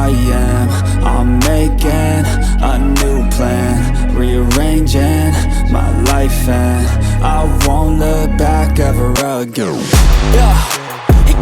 I am. I'm making a new plan, rearranging my life, and I won't look back ever again.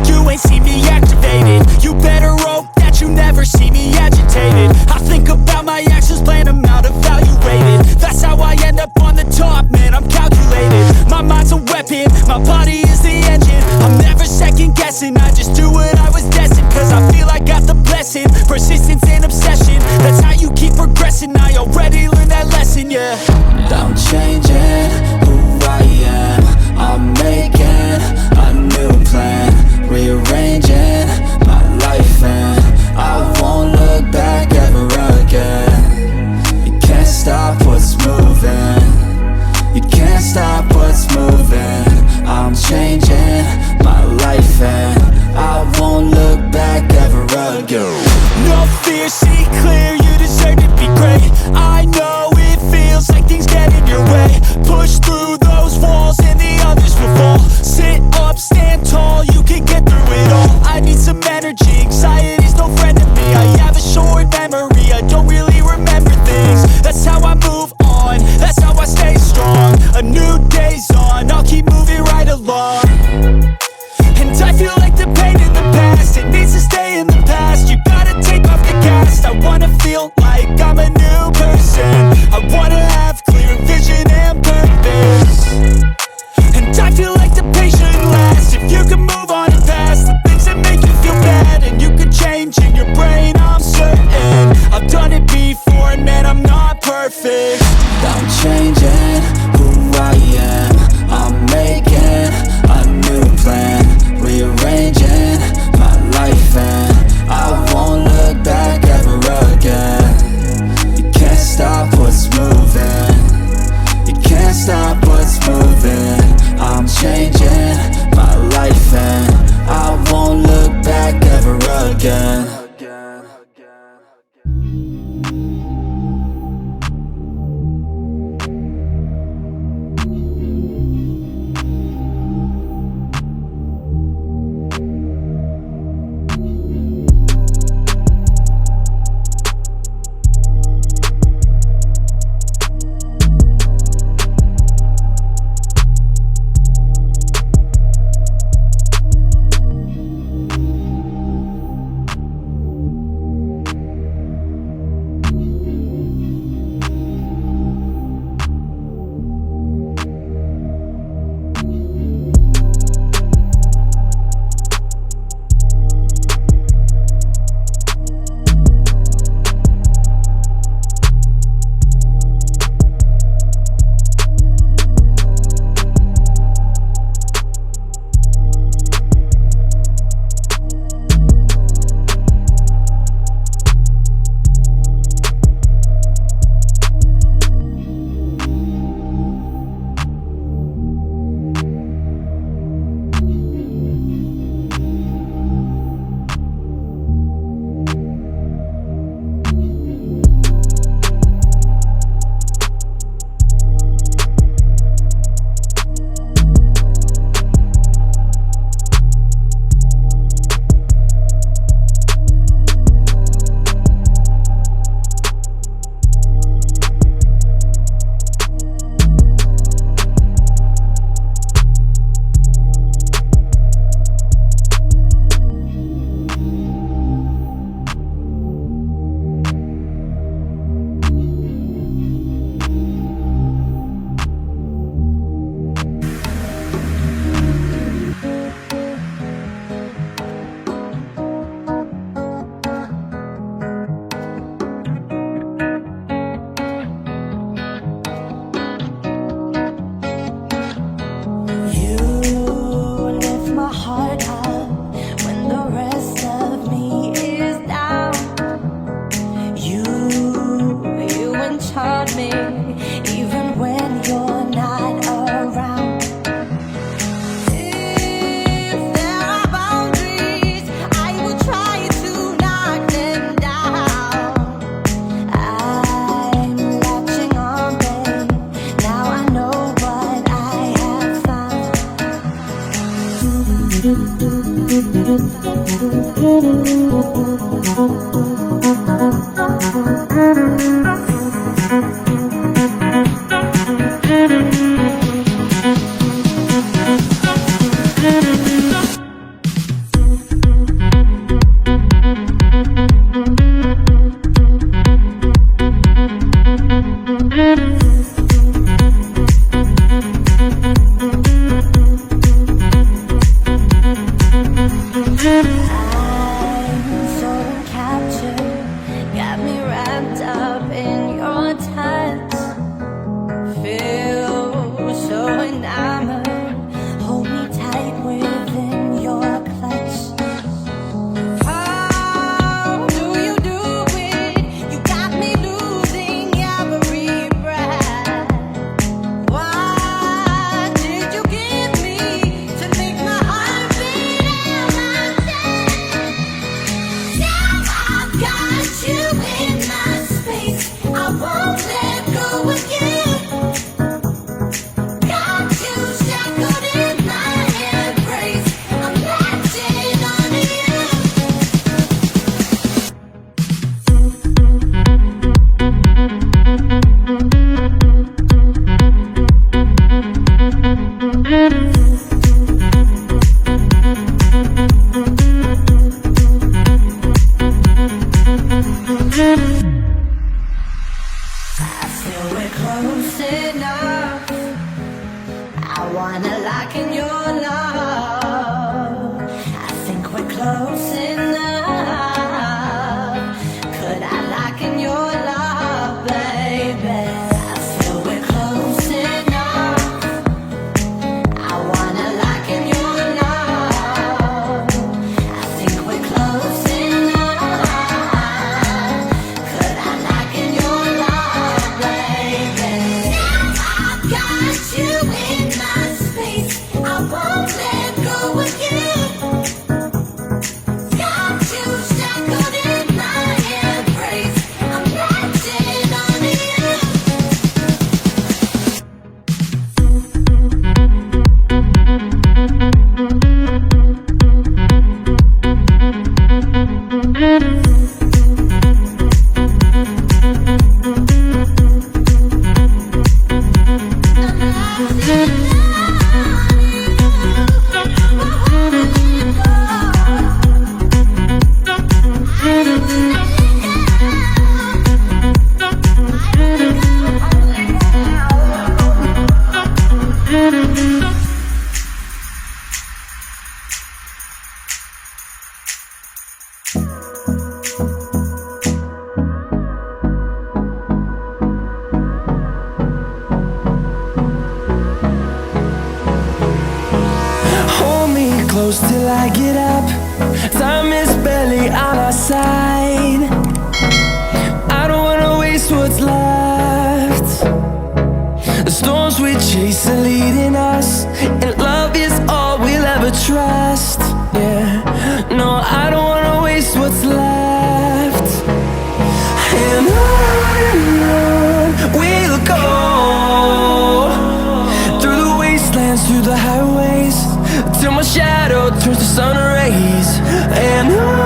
You ain't see me activated. You better hope that you never see me agitated. I think about my actions, plan them out, evaluated. That's how I end up on the top, man, I'm calculated. My mind's a weapon, my body is the engine. I'm never second guessing, I just do what I was destined. Cause I feel I got the blessing, persistence and obsession. That's how you keep progressing, I already learned that lesson, yeah. I'm changing who I am. I'm making a new plan, rearranging my life, and I won't look back ever again. You can't stop what's moving. You can't stop what's moving. I'm changing my life, and I won't look back ever again. No fear, see clear, you deserve to be great. I know it feels like things get in your way. Push through those walls and the others will fall. Sit up, stand tall, you can get through it all. I need some energy, anxiety's no friend to me. I have a short memory, I don't really remember things. That's how I move on, that's how I stay strong. A new day's on, I'll keep moving right along. And I feel like the pain in the past, it needs to stay in the past. You gotta take off the cast. I wanna feel like I'm a new person. I wanna have clear vision and purpose. And I feel like the pain shouldn't last. If you can move on and past the things that make you feel bad, and you can change in your brain, I'm certain. I've done it before and man, I'm not perfect. I'm changing who I am. I'm making a new plan, rearranging my life, and I won't look back ever again. You can't stop what's moving. You can't stop what's moving. I'm changing my life, and I won't look back ever again. Thank you. so captured, got me wrapped up in your touch. Feel so enamored, hold me tight within your clutch. How do you do it? You got me losing every breath. What did you give me to make my heart beat out my chest? Now I've got you in my space, I won't let go again. Got you shackled in my embrace, I'm latching onto you. I feel we're close enough. I wanna lock in your love. I think we're close enough. Could I lock in your love, baby? I feel we're close enough. I wanna lock in your love. I think we're close enough. Could I lock in your love, baby? Now I've got you in my space, I won't let go again. Got you shackled in my embrace, I'm latching onto you. Hold me close till I get up. Time is barely on our side. I don't wanna waste what's left. The storms we chase are leading us, and love is all we'll ever trust. Yeah, no, I don't wanna waste what's left. And on we'll go, through the wastelands, through the highways, till my shadow turns to sun rays. And on